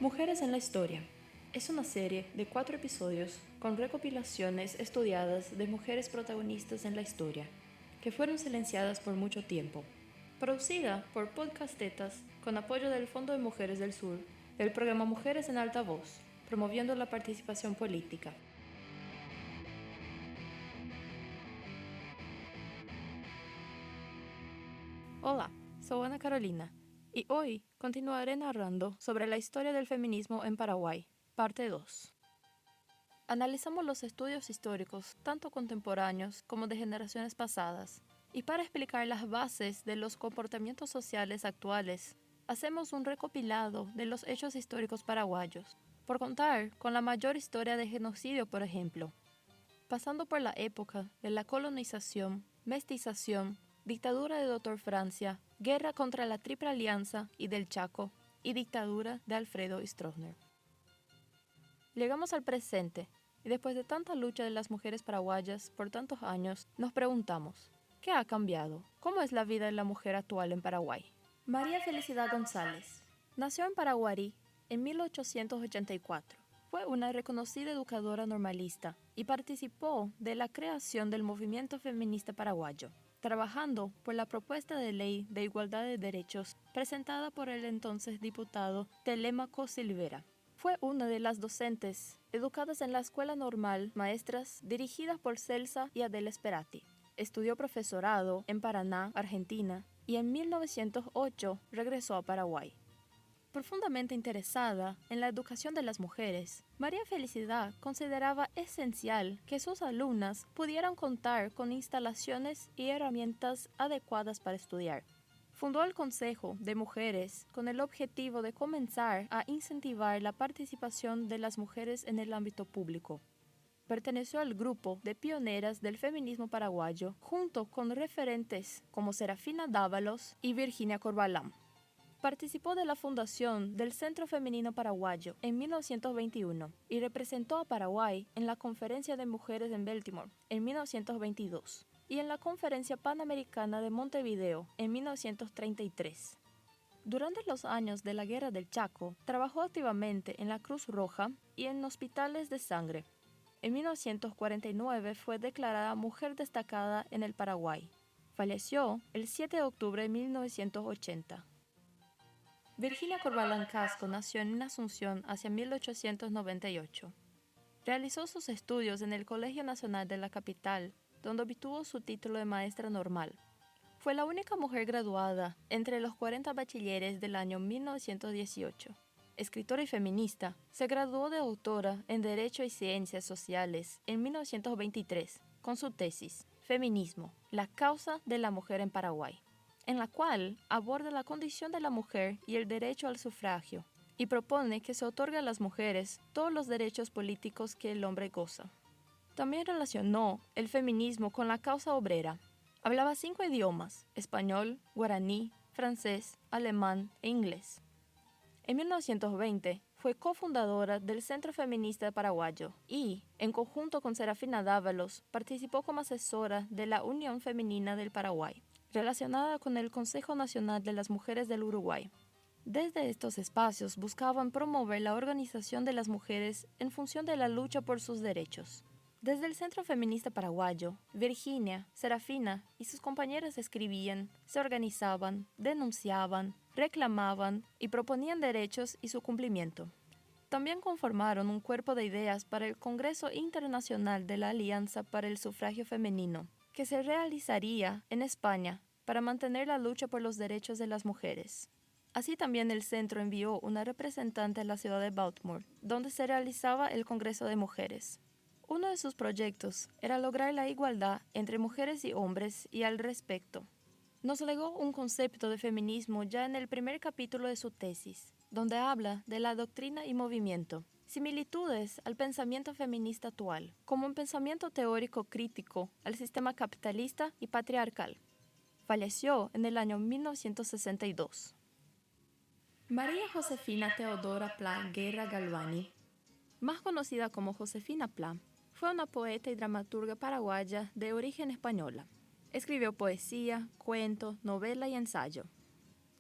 Mujeres en la Historia es una serie de 4 episodios con recopilaciones estudiadas de mujeres protagonistas en la historia, que fueron silenciadas por mucho tiempo. Producida por Podcastetas con apoyo del Fondo de Mujeres del Sur, del programa Mujeres en Alta Voz, promoviendo la participación política. Hola, soy Ana Carolina y hoy continuaré narrando sobre la historia del feminismo en Paraguay, parte 2. Analizamos los estudios históricos, tanto contemporáneos como de generaciones pasadas, y para explicar las bases de los comportamientos sociales actuales, hacemos un recopilado de los hechos históricos paraguayos, por contar con la mayor historia de genocidio, por ejemplo, pasando por la época de la colonización, mestización, dictadura de Dr. Francia, guerra contra la Triple Alianza y del Chaco, y dictadura de Alfredo Stroessner. Llegamos al presente, y después de tanta lucha de las mujeres paraguayas por tantos años, nos preguntamos, ¿qué ha cambiado? ¿Cómo es la vida de la mujer actual en Paraguay? María Felicidad González nació en Paraguarí en 1884. Fue una reconocida educadora normalista y participó de la creación del movimiento feminista paraguayo, trabajando por la propuesta de ley de igualdad de derechos presentada por el entonces diputado Telémaco Silvera. Fue una de las docentes educadas en la Escuela Normal Maestras dirigidas por Celsa y Adela Sperati. Estudió profesorado en Paraná, Argentina, y en 1908 regresó a Paraguay. Profundamente interesada en la educación de las mujeres, María Felicidad consideraba esencial que sus alumnas pudieran contar con instalaciones y herramientas adecuadas para estudiar. Fundó el Consejo de Mujeres con el objetivo de comenzar a incentivar la participación de las mujeres en el ámbito público. Perteneció al grupo de pioneras del feminismo paraguayo junto con referentes como Serafina Dávalos y Virginia Corbalán. Participó de la fundación del Centro Femenino Paraguayo en 1921 y representó a Paraguay en la Conferencia de Mujeres en Baltimore en 1922 y en la Conferencia Panamericana de Montevideo en 1933. Durante los años de la Guerra del Chaco, trabajó activamente en la Cruz Roja y en hospitales de sangre. En 1949 fue declarada Mujer Destacada en el Paraguay. Falleció el 7 de octubre de 1980. Virginia Corbalán Casco nació en Asunción hacia 1898. Realizó sus estudios en el Colegio Nacional de la capital, donde obtuvo su título de maestra normal. Fue la única mujer graduada entre los 40 bachilleres del año 1918. Escritora y feminista, se graduó de doctora en Derecho y Ciencias Sociales en 1923 con su tesis Feminismo, la causa de la mujer en Paraguay, en la cual aborda la condición de la mujer y el derecho al sufragio, y propone que se otorgue a las mujeres todos los derechos políticos que el hombre goza. También relacionó el feminismo con la causa obrera. Hablaba 5 idiomas: español, guaraní, francés, alemán e inglés. En 1920 fue cofundadora del Centro Feminista Paraguayo y, en conjunto con Serafina Dávalos, participó como asesora de la Unión Femenina del Paraguay, relacionada con el Consejo Nacional de las Mujeres del Uruguay. Desde estos espacios buscaban promover la organización de las mujeres en función de la lucha por sus derechos. Desde el Centro Feminista Paraguayo, Virginia, Serafina y sus compañeras escribían, se organizaban, denunciaban, reclamaban y proponían derechos y su cumplimiento. También conformaron un cuerpo de ideas para el Congreso Internacional de la Alianza para el Sufragio Femenino, que se realizaría en España para mantener la lucha por los derechos de las mujeres. Así también el centro envió una representante a la ciudad de Baltimore, donde se realizaba el Congreso de Mujeres. Uno de sus proyectos era lograr la igualdad entre mujeres y hombres y al respecto. Nos legó un concepto de feminismo ya en el primer capítulo de su tesis, donde habla de la doctrina y movimiento, similitudes al pensamiento feminista actual, como un pensamiento teórico crítico al sistema capitalista y patriarcal. Falleció en el año 1962. María Josefina Teodora Pla Guerra Galvani, más conocida como Josefina Pla, fue una poeta y dramaturga paraguaya de origen española. Escribió poesía, cuento, novela y ensayo.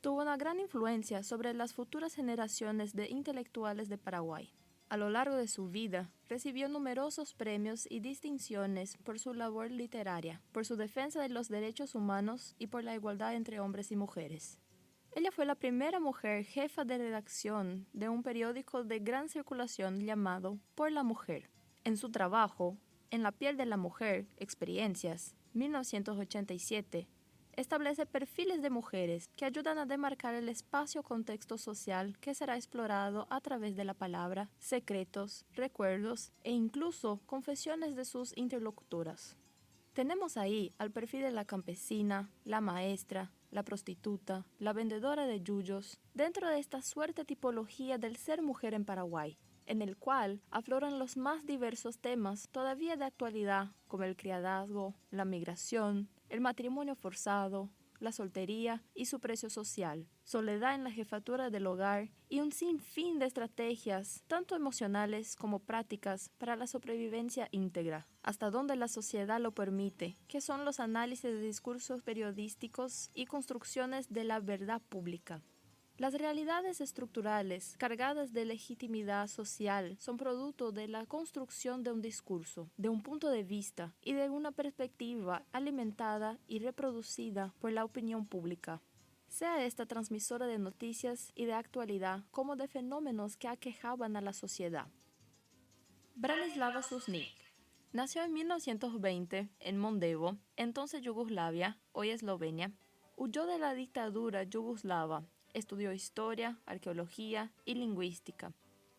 tuvo una gran influencia sobre las futuras generaciones de intelectuales de Paraguay. A lo largo de su vida, recibió numerosos premios y distinciones por su labor literaria, por su defensa de los derechos humanos y por la igualdad entre hombres y mujeres. Ella fue la primera mujer jefa de redacción de un periódico de gran circulación llamado Por la Mujer. En su trabajo, En la piel de la mujer, Experiencias, 1987, establece perfiles de mujeres que ayudan a demarcar el espacio-contexto social que será explorado a través de la palabra, secretos, recuerdos e incluso confesiones de sus interlocutoras. Tenemos ahí al perfil de la campesina, la maestra, la prostituta, la vendedora de yuyos, dentro de esta suerte tipología del ser mujer en Paraguay, en el cual afloran los más diversos temas todavía de actualidad, como el criadazgo, la migración, el matrimonio forzado, la soltería y su precio social, soledad en la jefatura del hogar y un sinfín de estrategias, tanto emocionales como prácticas, para la sobrevivencia íntegra, hasta donde la sociedad lo permite, que son los análisis de discursos periodísticos y construcciones de la verdad pública. Las realidades estructurales, cargadas de legitimidad social, son producto de la construcción de un discurso, de un punto de vista y de una perspectiva alimentada y reproducida por la opinión pública, sea esta transmisora de noticias y de actualidad como de fenómenos que aquejaban a la sociedad. Branislava Susnik nació en 1920 en Mondevo, entonces Yugoslavia, hoy Eslovenia. Huyó de la dictadura yugoslava. Estudió historia, arqueología y lingüística,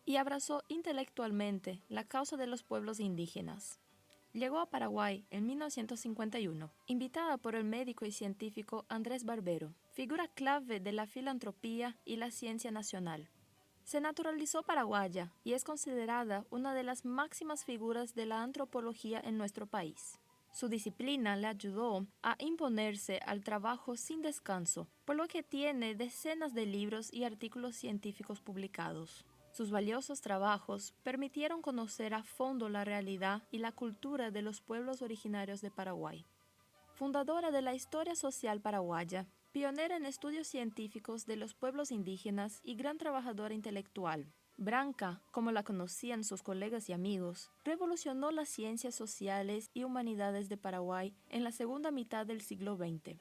y abrazó intelectualmente la causa de los pueblos indígenas. Llegó a Paraguay en 1951, invitada por el médico y científico Andrés Barbero, figura clave de la filantropía y la ciencia nacional. Se naturalizó paraguaya y es considerada una de las máximas figuras de la antropología en nuestro país. Su disciplina le ayudó a imponerse al trabajo sin descanso, por lo que tiene decenas de libros y artículos científicos publicados. Sus valiosos trabajos permitieron conocer a fondo la realidad y la cultura de los pueblos originarios de Paraguay. Fundadora de la historia social paraguaya, pionera en estudios científicos de los pueblos indígenas y gran trabajadora intelectual, Branca, como la conocían sus colegas y amigos, revolucionó las ciencias sociales y humanidades de Paraguay en la segunda mitad del siglo XX.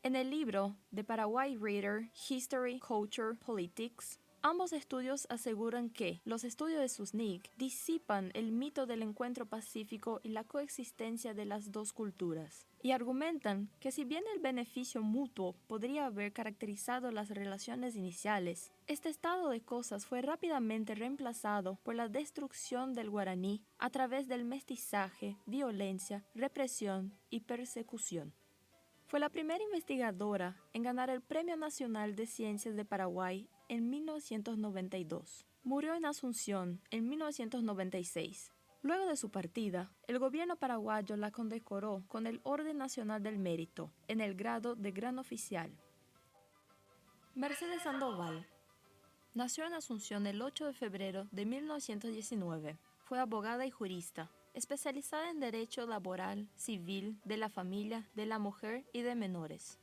En el libro The Paraguay Reader, History, Culture, Politics, ambos estudios aseguran que los estudios de Susnik disipan el mito del encuentro pacífico y la coexistencia de las dos culturas, y argumentan que si bien el beneficio mutuo podría haber caracterizado las relaciones iniciales, este estado de cosas fue rápidamente reemplazado por la destrucción del guaraní a través del mestizaje, violencia, represión y persecución. Fue la primera investigadora en ganar el Premio Nacional de Ciencias de Paraguay en 1992. Murió en Asunción en 1996. Luego de su partida, el gobierno paraguayo la condecoró con el Orden Nacional del Mérito, en el grado de Gran Oficial. Mercedes Sandoval nació en Asunción el 8 de febrero de 1919. Fue abogada y jurista, especializada en derecho laboral, civil, de la familia, de la mujer y de menores.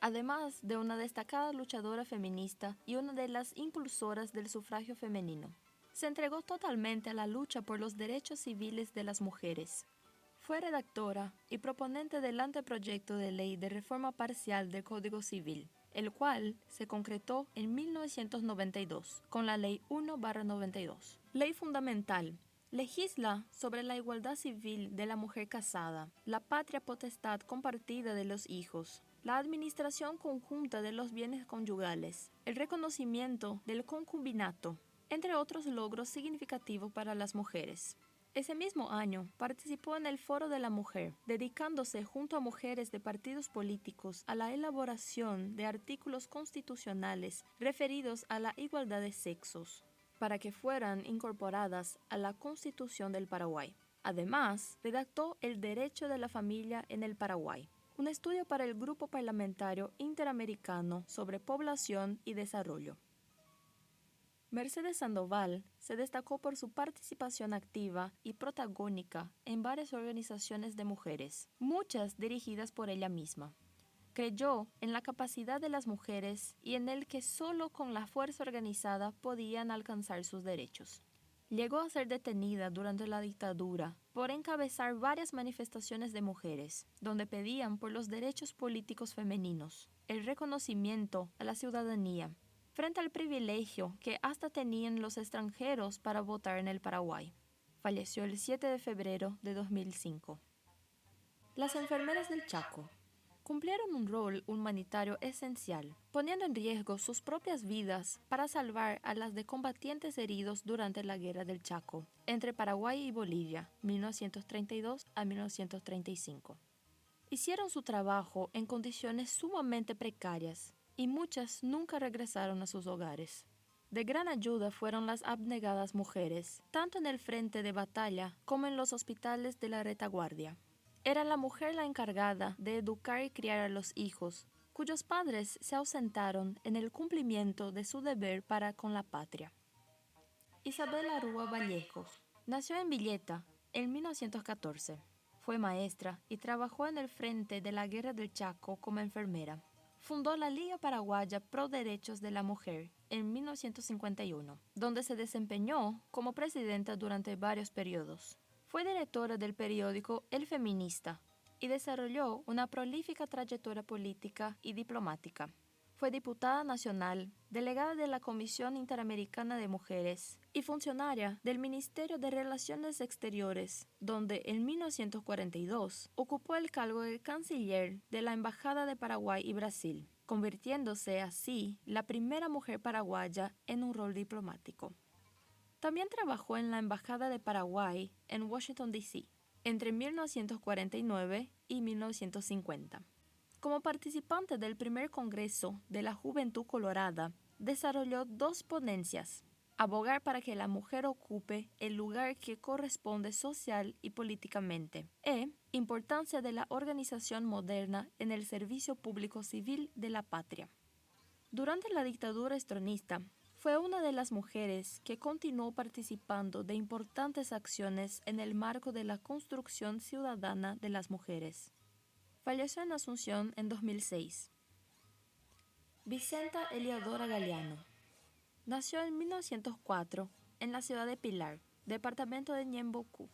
Además de una destacada luchadora feminista y una de las impulsoras del sufragio femenino. Se entregó totalmente a la lucha por los derechos civiles de las mujeres. Fue redactora y proponente del anteproyecto de ley de reforma parcial del Código Civil, el cual se concretó en 1992 con la Ley 1/92. Ley fundamental. Legisla sobre la igualdad civil de la mujer casada, la patria potestad compartida de los hijos, la administración conjunta de los bienes conyugales, el reconocimiento del concubinato, entre otros logros significativos para las mujeres. Ese mismo año participó en el Foro de la Mujer, dedicándose junto a mujeres de partidos políticos a la elaboración de artículos constitucionales referidos a la igualdad de sexos, para que fueran incorporadas a la Constitución del Paraguay. Además, redactó El Derecho de la Familia en el Paraguay, un estudio para el Grupo Parlamentario Interamericano sobre Población y Desarrollo. Mercedes Sandoval se destacó por su participación activa y protagónica en varias organizaciones de mujeres, muchas dirigidas por ella misma. Creyó en la capacidad de las mujeres y en el que solo con la fuerza organizada podían alcanzar sus derechos. Llegó a ser detenida durante la dictadura por encabezar varias manifestaciones de mujeres, donde pedían por los derechos políticos femeninos, el reconocimiento a la ciudadanía, frente al privilegio que hasta tenían los extranjeros para votar en el Paraguay. Falleció el 7 de febrero de 2005. Las enfermeras del Chaco cumplieron un rol humanitario esencial, poniendo en riesgo sus propias vidas para salvar a las de combatientes heridos durante la Guerra del Chaco, entre Paraguay y Bolivia, 1932 a 1935. Hicieron su trabajo en condiciones sumamente precarias y muchas nunca regresaron a sus hogares. De gran ayuda fueron las abnegadas mujeres, tanto en el frente de batalla como en los hospitales de la retaguardia. Era la mujer la encargada de educar y criar a los hijos, cuyos padres se ausentaron en el cumplimiento de su deber para con la patria. Isabel Arúa Vallejos nació en Villeta en 1914. Fue maestra y trabajó en el frente de la Guerra del Chaco como enfermera. Fundó la Liga Paraguaya Pro Derechos de la Mujer en 1951, donde se desempeñó como presidenta durante varios periodos. Fue directora del periódico El Feminista y desarrolló una prolífica trayectoria política y diplomática. Fue diputada nacional, delegada de la Comisión Interamericana de Mujeres y funcionaria del Ministerio de Relaciones Exteriores, donde en 1942 ocupó el cargo de canciller de la Embajada de Paraguay y Brasil, convirtiéndose así la primera mujer paraguaya en un rol diplomático. También trabajó en la Embajada de Paraguay en Washington, D.C., entre 1949 y 1950. Como participante del primer Congreso de la Juventud Colorada, desarrolló 2 ponencias: abogar para que la mujer ocupe el lugar que corresponde social y políticamente, e importancia de la organización moderna en el servicio público civil de la patria. Durante la dictadura estronista, fue una de las mujeres que continuó participando de importantes acciones en el marco de la construcción ciudadana de las mujeres. Falleció en Asunción en 2006. Vicenta Eliodora Galeano nació en 1904 en la ciudad de Pilar, departamento de Ñembocu.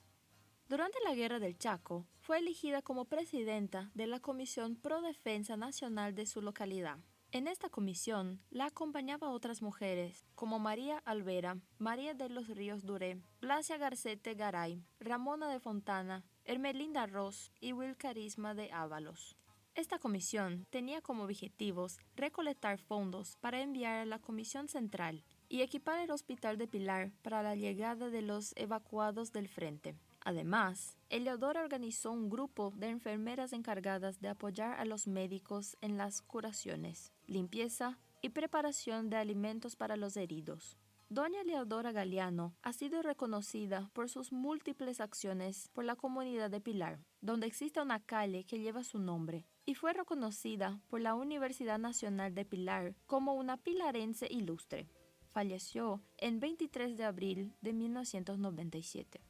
Durante la Guerra del Chaco, fue elegida como presidenta de la Comisión Pro Defensa Nacional de su localidad. En esta comisión la acompañaba otras mujeres como María Alvera, María de los Ríos Duré, Blasia Garcete Garay, Ramona de Fontana, Hermelinda Ross y Wilcarisma de Ábalos. Esta comisión tenía como objetivos recolectar fondos para enviar a la Comisión Central y equipar el Hospital de Pilar para la llegada de los evacuados del frente. Además, Eliodora organizó un grupo de enfermeras encargadas de apoyar a los médicos en las curaciones, limpieza y preparación de alimentos para los heridos. Doña Eliodora Galeano ha sido reconocida por sus múltiples acciones por la comunidad de Pilar, donde existe una calle que lleva su nombre, y fue reconocida por la Universidad Nacional de Pilar como una pilarense ilustre. Falleció el 23 de abril de 1997.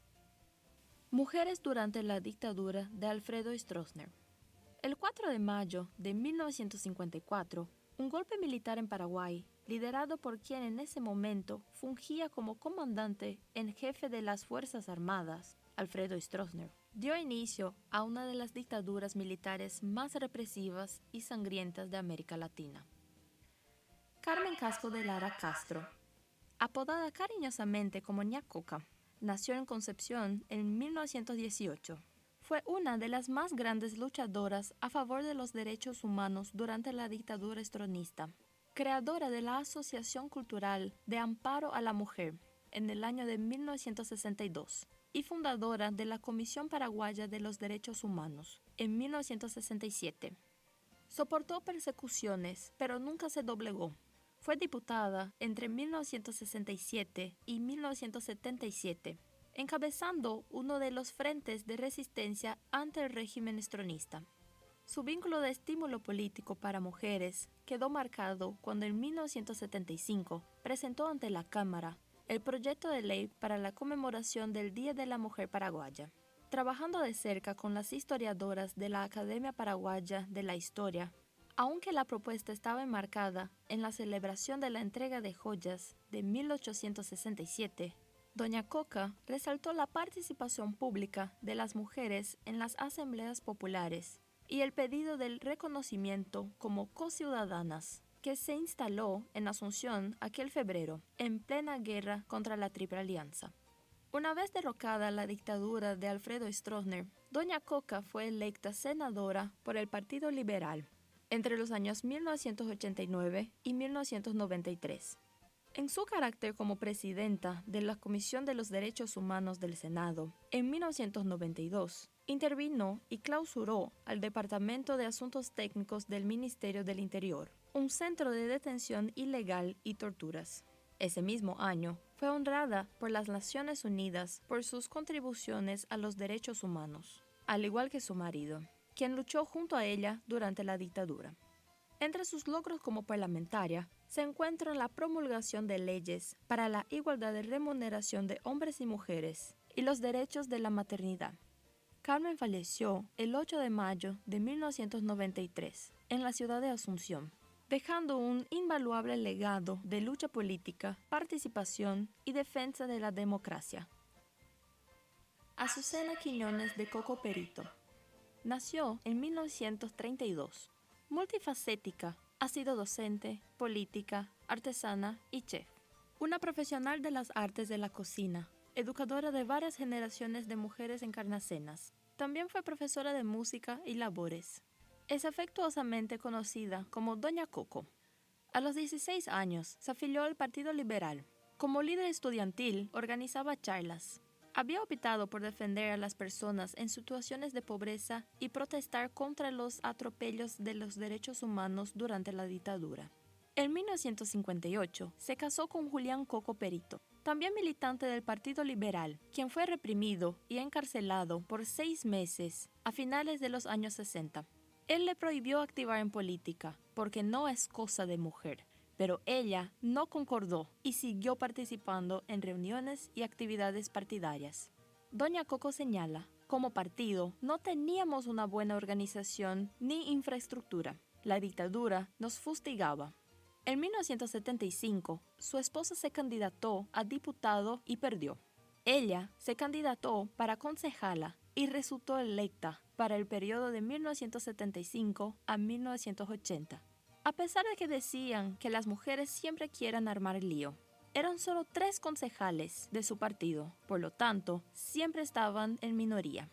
Mujeres durante la dictadura de Alfredo Stroessner. El 4 de mayo de 1954, un golpe militar en Paraguay, liderado por quien en ese momento fungía como comandante en jefe de las Fuerzas Armadas, Alfredo Stroessner, dio inicio a una de las dictaduras militares más represivas y sangrientas de América Latina. Carmen Casco de Lara Castro, apodada cariñosamente como Ña Coca, nació en Concepción en 1918. Fue una de las más grandes luchadoras a favor de los derechos humanos durante la dictadura estronista. Creadora de la Asociación Cultural de Amparo a la Mujer en el año de 1962 y fundadora de la Comisión Paraguaya de los Derechos Humanos en 1967. Soportó persecuciones, pero nunca se doblegó. Fue diputada entre 1967 y 1977, encabezando uno de los frentes de resistencia ante el régimen estronista. Su vínculo de estímulo político para mujeres quedó marcado cuando en 1975 presentó ante la Cámara el proyecto de ley para la conmemoración del Día de la Mujer Paraguaya. Trabajando de cerca con las historiadoras de la Academia Paraguaya de la Historia, Aunque la propuesta estaba enmarcada en la celebración de la entrega de joyas de 1867, Doña Coca resaltó la participación pública de las mujeres en las asambleas populares y el pedido del reconocimiento como co-ciudadanas, que se instaló en Asunción aquel febrero, en plena guerra contra la Triple Alianza. Una vez derrocada la dictadura de Alfredo Stroessner, Doña Coca fue electa senadora por el Partido Liberal entre los años 1989 y 1993. En su carácter como presidenta de la Comisión de los Derechos Humanos del Senado, en 1992, intervino y clausuró al Departamento de Asuntos Técnicos del Ministerio del Interior, un centro de detención ilegal y torturas. Ese mismo año, fue honrada por las Naciones Unidas por sus contribuciones a los derechos humanos, al igual que su marido, quien luchó junto a ella durante la dictadura. Entre sus logros como parlamentaria se encuentra la promulgación de leyes para la igualdad de remuneración de hombres y mujeres y los derechos de la maternidad. Carmen falleció el 8 de mayo de 1993 en la ciudad de Asunción, dejando un invaluable legado de lucha política, participación y defensa de la democracia. Azucena Quiñones de Coco Perito. Nació en 1932. Multifacética, ha sido docente, política, artesana y chef. Una profesional de las artes de la cocina, educadora de varias generaciones de mujeres encarnacenas. También fue profesora de música y labores. Es afectuosamente conocida como Doña Coco. A los 16 años se afilió al Partido Liberal. Como líder estudiantil, organizaba charlas. Había optado por defender a las personas en situaciones de pobreza y protestar contra los atropellos de los derechos humanos durante la dictadura. En 1958 se casó con Julián Coco Perito, también militante del Partido Liberal, quien fue reprimido y encarcelado por 6 meses a finales de los años 60. Él le prohibió activar en política porque no es cosa de mujer, pero ella no concordó y siguió participando en reuniones y actividades partidarias. Doña Coco señala, como partido no teníamos una buena organización ni infraestructura. La dictadura nos fustigaba. En 1975, su esposo se candidató a diputado y perdió. Ella se candidató para concejala y resultó electa para el periodo de 1975 a 1980. A pesar de que decían que las mujeres siempre quieren armar el lío, eran solo 3 concejales de su partido, por lo tanto, siempre estaban en minoría.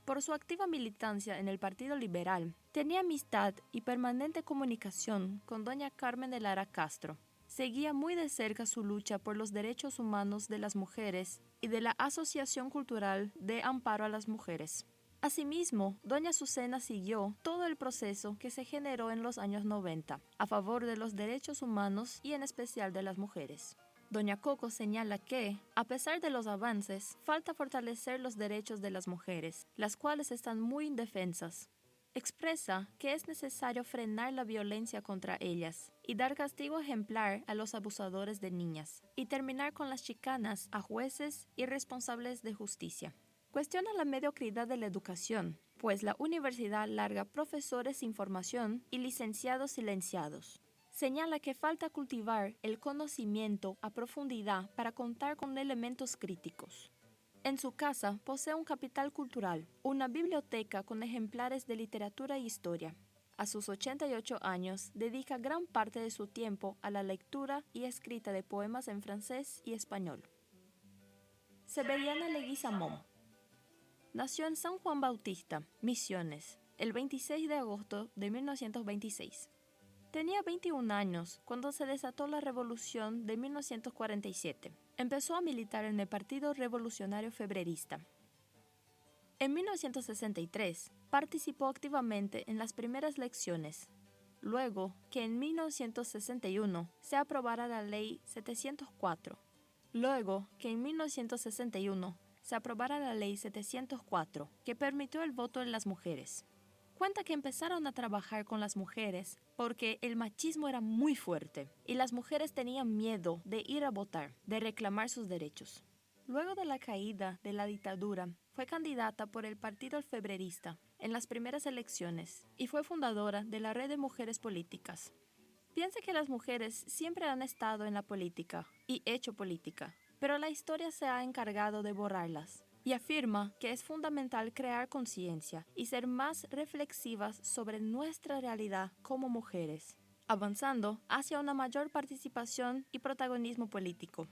Por su activa militancia en el Partido Liberal, tenía amistad y permanente comunicación con doña Carmen de Lara Castro. Seguía muy de cerca su lucha por los derechos humanos de las mujeres y de la Asociación Cultural de Amparo a las Mujeres. Asimismo, doña Azucena siguió todo el proceso que se generó en los años 90 a favor de los derechos humanos y en especial de las mujeres. Doña Coco señala que, a pesar de los avances, falta fortalecer los derechos de las mujeres, las cuales están muy indefensas. Expresa que es necesario frenar la violencia contra ellas y dar castigo ejemplar a los abusadores de niñas y terminar con las chicanas a jueces y responsables de justicia. Cuestiona la mediocridad de la educación, pues la universidad larga profesores sin formación y licenciados silenciados. Señala que falta cultivar el conocimiento a profundidad para contar con elementos críticos. En su casa posee un capital cultural, una biblioteca con ejemplares de literatura e historia. A sus 88 años, dedica gran parte de su tiempo a la lectura y escrita de poemas en francés y español. Severiana Leguizamón. Nació en San Juan Bautista, Misiones, el 26 de agosto de 1926. Tenía 21 años cuando se desató la Revolución de 1947. Empezó a militar en el Partido Revolucionario Febrerista. En 1963 participó activamente en las primeras elecciones, luego que en 1961 se aprobara la Ley 704. Luego que en 1961 se aprobara la Ley 704, que permitió el voto de las mujeres. Cuenta que empezaron a trabajar con las mujeres porque el machismo era muy fuerte y las mujeres tenían miedo de ir a votar, de reclamar sus derechos. Luego de la caída de la dictadura, fue candidata por el Partido Febrerista en las primeras elecciones y fue fundadora de la Red de Mujeres Políticas. Piensa que las mujeres siempre han estado en la política y hecho política, pero la historia se ha encargado de borrarlas y afirma que es fundamental crear conciencia y ser más reflexivas sobre nuestra realidad como mujeres, avanzando hacia una mayor participación y protagonismo político.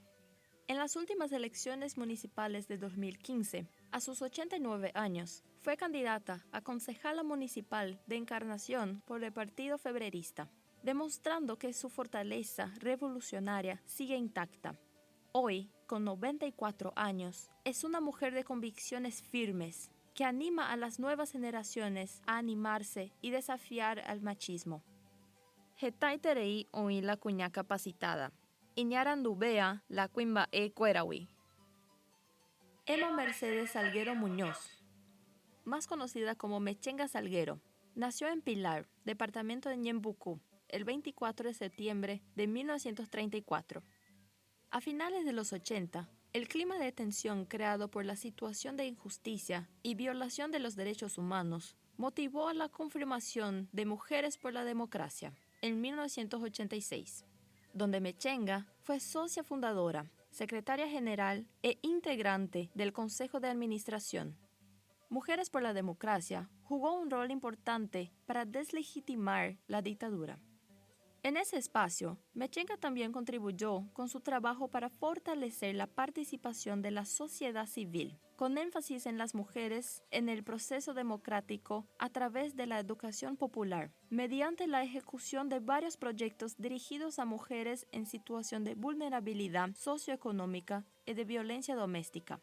En las últimas elecciones municipales de 2015, a sus 89 años, fue candidata a concejala municipal de Encarnación por el Partido Febrerista, demostrando que su fortaleza revolucionaria sigue intacta. Hoy, con 94 años, es una mujer de convicciones firmes que anima a las nuevas generaciones a animarse y desafiar al machismo. Hetai terei oí la cuña capacitada. Iñarandubea la cuimba cuerawi. Emma Mercedes Salguero Muñoz, más conocida como Mechenga Salguero, nació en Pilar, departamento de Ñembucú, el 24 de septiembre de 1934. A finales de los 80, el clima de tensión creado por la situación de injusticia y violación de los derechos humanos motivó a la confirmación de Mujeres por la Democracia en 1986, donde Mechenga fue socia fundadora, secretaria general e integrante del Consejo de Administración. Mujeres por la Democracia jugó un rol importante para deslegitimar la dictadura. En ese espacio, Mechenga también contribuyó con su trabajo para fortalecer la participación de la sociedad civil, con énfasis en las mujeres en el proceso democrático a través de la educación popular, mediante la ejecución de varios proyectos dirigidos a mujeres en situación de vulnerabilidad socioeconómica y de violencia doméstica.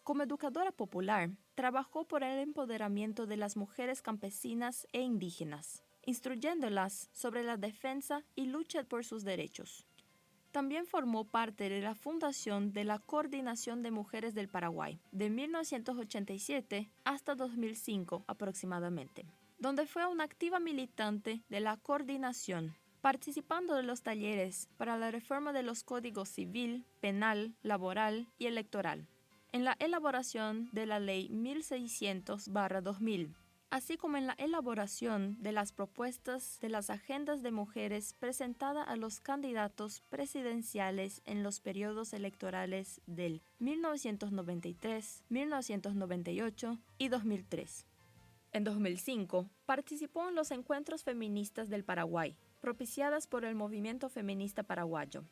Como educadora popular, trabajó por el empoderamiento de las mujeres campesinas e indígenas, instruyéndolas sobre la defensa y lucha por sus derechos. También formó parte de la fundación de la Coordinación de Mujeres del Paraguay, de 1987 hasta 2005 aproximadamente, donde fue una activa militante de la coordinación, participando de los talleres para la reforma de los códigos civil, penal, laboral y electoral, en la elaboración de la Ley 1600/2000, así como en la elaboración de las propuestas de las agendas de mujeres presentadas a los candidatos presidenciales en los periodos electorales del 1993, 1998 y 2003. En 2005, participó en los encuentros feministas del Paraguay, propiciadas por el movimiento feminista paraguayo.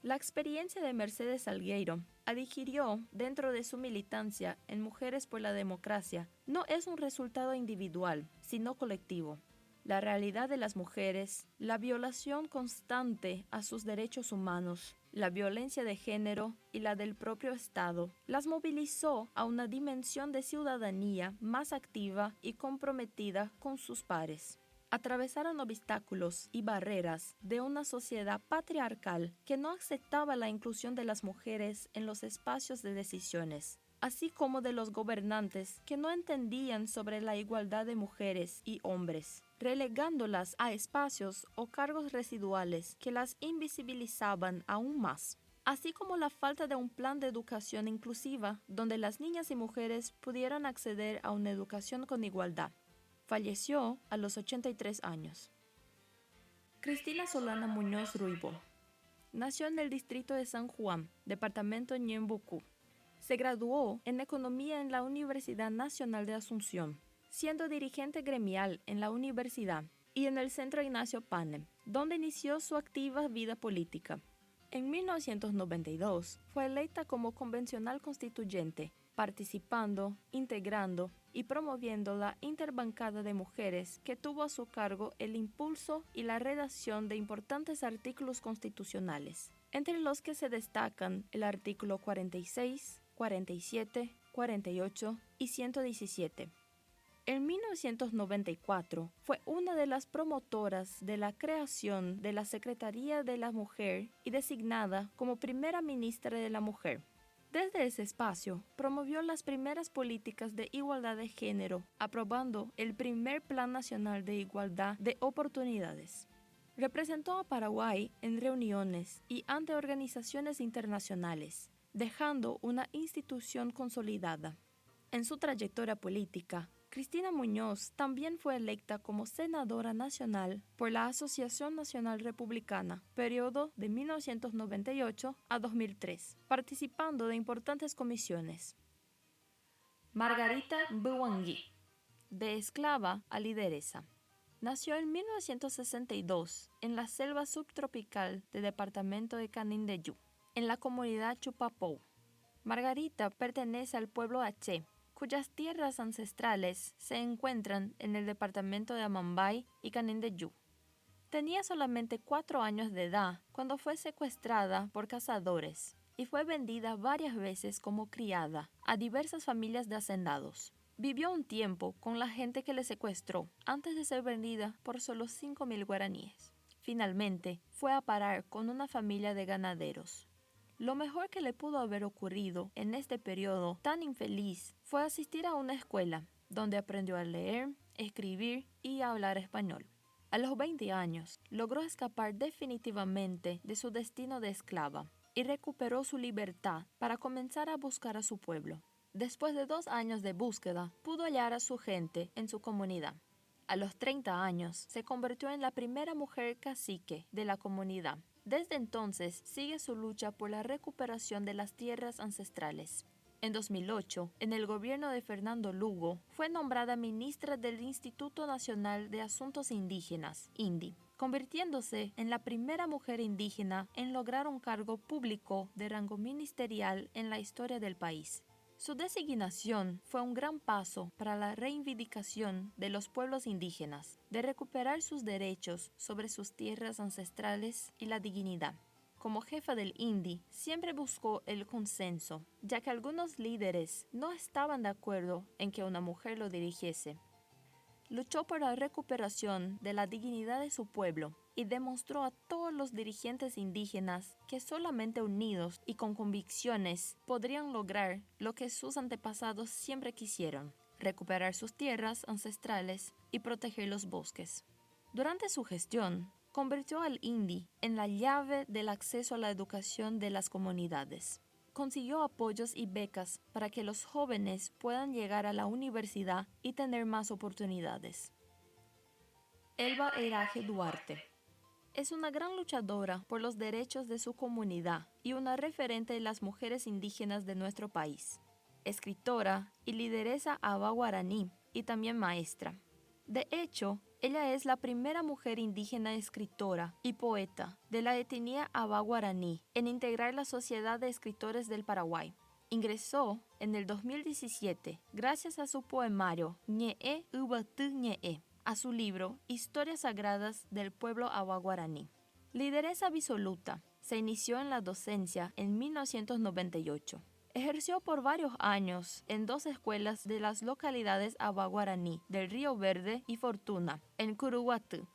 La experiencia de Mercedes Salgueiro adquirió dentro de su militancia en Mujeres por la Democracia no es un resultado individual, sino colectivo. La realidad de las mujeres, la violación constante a sus derechos humanos, la violencia de género y la del propio Estado, las movilizó a una dimensión de ciudadanía más activa y comprometida con sus pares. Atravesaron obstáculos y barreras de una sociedad patriarcal que no aceptaba la inclusión de las mujeres en los espacios de decisiones, así como de los gobernantes que no entendían sobre la igualdad de mujeres y hombres, relegándolas a espacios o cargos residuales que las invisibilizaban aún más, así como la falta de un plan de educación inclusiva donde las niñas y mujeres pudieran acceder a una educación con igualdad. Falleció a los 83 años. Cristina Solana Muñoz Ruibo nació en el distrito de San Juan, departamento Ñembucú. Se graduó en Economía en la Universidad Nacional de Asunción, siendo dirigente gremial en la universidad y en el Centro Ignacio Panem, donde inició su activa vida política. En 1992 fue electa como convencional constituyente, participando, integrando y promoviendo la interbancada de mujeres que tuvo a su cargo el impulso y la redacción de importantes artículos constitucionales, entre los que se destacan el artículo 46, 47, 48 y 117. En 1994 fue una de las promotoras de la creación de la Secretaría de la Mujer y designada como primera ministra de la Mujer. Desde ese espacio, promovió las primeras políticas de igualdad de género, aprobando el primer Plan Nacional de Igualdad de Oportunidades. Representó a Paraguay en reuniones y ante organizaciones internacionales, dejando una institución consolidada. En su trayectoria política, Cristina Muñoz también fue electa como senadora nacional por la Asociación Nacional Republicana, periodo de 1998 a 2003, participando de importantes comisiones. Margarita Mwangi, de esclava a lideresa. Nació en 1962 en la selva subtropical del departamento de Canindeyú, en la comunidad Chupapou. Margarita pertenece al pueblo Aché, cuyas tierras ancestrales se encuentran en el departamento de Amambay y Canindeyú. Tenía solamente 4 años de edad cuando fue secuestrada por cazadores y fue vendida varias veces como criada a diversas familias de hacendados. Vivió un tiempo con la gente que le secuestró antes de ser vendida por solo 5.000 guaraníes. Finalmente, fue a parar con una familia de ganaderos. Lo mejor que le pudo haber ocurrido en este periodo tan infeliz fue asistir a una escuela donde aprendió a leer, escribir y a hablar español. A los 20 años, logró escapar definitivamente de su destino de esclava y recuperó su libertad para comenzar a buscar a su pueblo. Después de 2 años de búsqueda, pudo hallar a su gente en su comunidad. A los 30 años, se convirtió en la primera mujer cacique de la comunidad. Desde entonces, sigue su lucha por la recuperación de las tierras ancestrales. En 2008, en el gobierno de Fernando Lugo, fue nombrada ministra del Instituto Nacional de Asuntos Indígenas, INDI, convirtiéndose en la primera mujer indígena en lograr un cargo público de rango ministerial en la historia del país. Su designación fue un gran paso para la reivindicación de los pueblos indígenas, de recuperar sus derechos sobre sus tierras ancestrales y la dignidad. Como jefa del INDI, siempre buscó el consenso, ya que algunos líderes no estaban de acuerdo en que una mujer lo dirigiese. Luchó por la recuperación de la dignidad de su pueblo y demostró a todos los dirigentes indígenas que solamente unidos y con convicciones podrían lograr lo que sus antepasados siempre quisieron: recuperar sus tierras ancestrales y proteger los bosques. Durante su gestión, convirtió al INDI en la llave del acceso a la educación de las comunidades. Consiguió apoyos y becas para que los jóvenes puedan llegar a la universidad y tener más oportunidades. Elba Eraje Duarte es una gran luchadora por los derechos de su comunidad y una referente de las mujeres indígenas de nuestro país. Escritora y lideresa aba guaraní y también maestra. De hecho, ella es la primera mujer indígena escritora y poeta de la etnia aba guaraní en integrar la Sociedad de Escritores del Paraguay. Ingresó en el 2017 gracias a su poemario Ñe'e Ubatu Ñe'e, a su libro Historias Sagradas del Pueblo Aba Guaraní. Lideresa absoluta, se inició en la docencia en 1998. Ejerció por varios años en 2 escuelas de las localidades aba guaraní del Río Verde y Fortuna, en Curuguatú.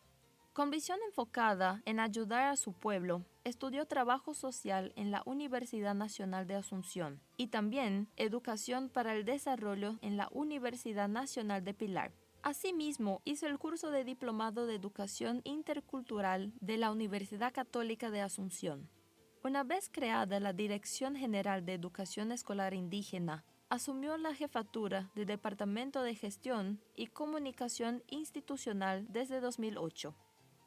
Con visión enfocada en ayudar a su pueblo, estudió trabajo social en la Universidad Nacional de Asunción y también educación para el desarrollo en la Universidad Nacional de Pilar. Asimismo, hizo el curso de Diplomado de Educación Intercultural de la Universidad Católica de Asunción. Una vez creada la Dirección General de Educación Escolar Indígena, asumió la jefatura del Departamento de Gestión y Comunicación Institucional desde 2008.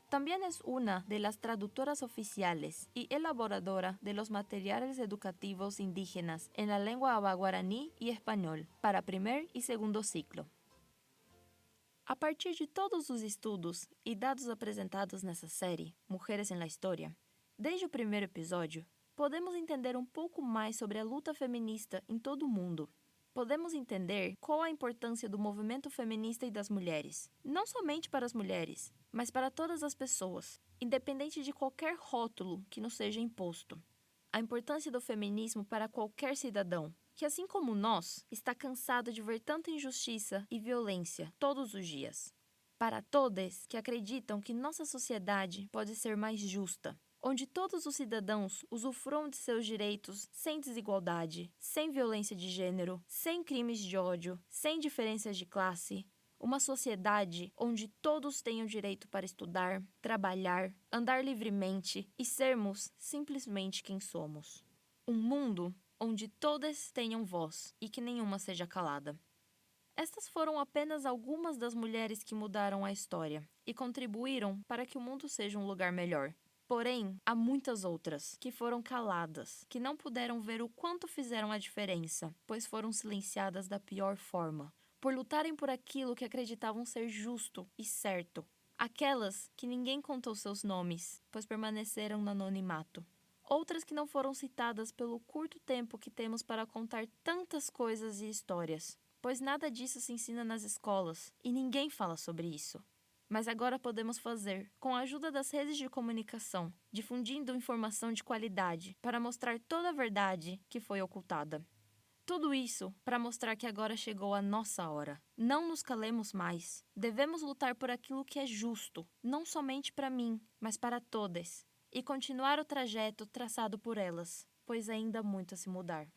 También es una de las traductoras oficiales y elaboradora de los materiales educativos indígenas en la lengua aba guaraní y español para primer y segundo ciclo. A partir de todos os estudos e dados apresentados nessa série, Mulheres na História, desde o primeiro episódio, podemos entender um pouco mais sobre a luta feminista em todo o mundo. Podemos entender qual a importância do movimento feminista e das mulheres, não somente para as mulheres, mas para todas as pessoas, independente de qualquer rótulo que nos seja imposto. A importância do feminismo para qualquer cidadão, que, assim como nós, está cansado de ver tanta injustiça e violência todos os dias. Para todas que acreditam que nossa sociedade pode ser mais justa, onde todos os cidadãos usufruam de seus direitos sem desigualdade, sem violência de gênero, sem crimes de ódio, sem diferenças de classe. Uma sociedade onde todos tenham direito para estudar, trabalhar, andar livremente e sermos simplesmente quem somos. Um mundo onde todas tenham voz e que nenhuma seja calada. Estas foram apenas algumas das mulheres que mudaram a história e contribuíram para que o mundo seja um lugar melhor. Porém, há muitas outras que foram caladas, que não puderam ver o quanto fizeram a diferença, pois foram silenciadas da pior forma, por lutarem por aquilo que acreditavam ser justo e certo. Aquelas que ninguém contou seus nomes, pois permaneceram no anonimato. Outras que não foram citadas pelo curto tempo que temos para contar tantas coisas e histórias, pois nada disso se ensina nas escolas e ninguém fala sobre isso. Mas agora podemos fazer, com a ajuda das redes de comunicação, difundindo informação de qualidade para mostrar toda a verdade que foi ocultada. Tudo isso para mostrar que agora chegou a nossa hora. Não nos calemos mais. Devemos lutar por aquilo que é justo, não somente para mim, mas para todas, e continuar o trajeto traçado por elas, pois ainda há muito a se mudar.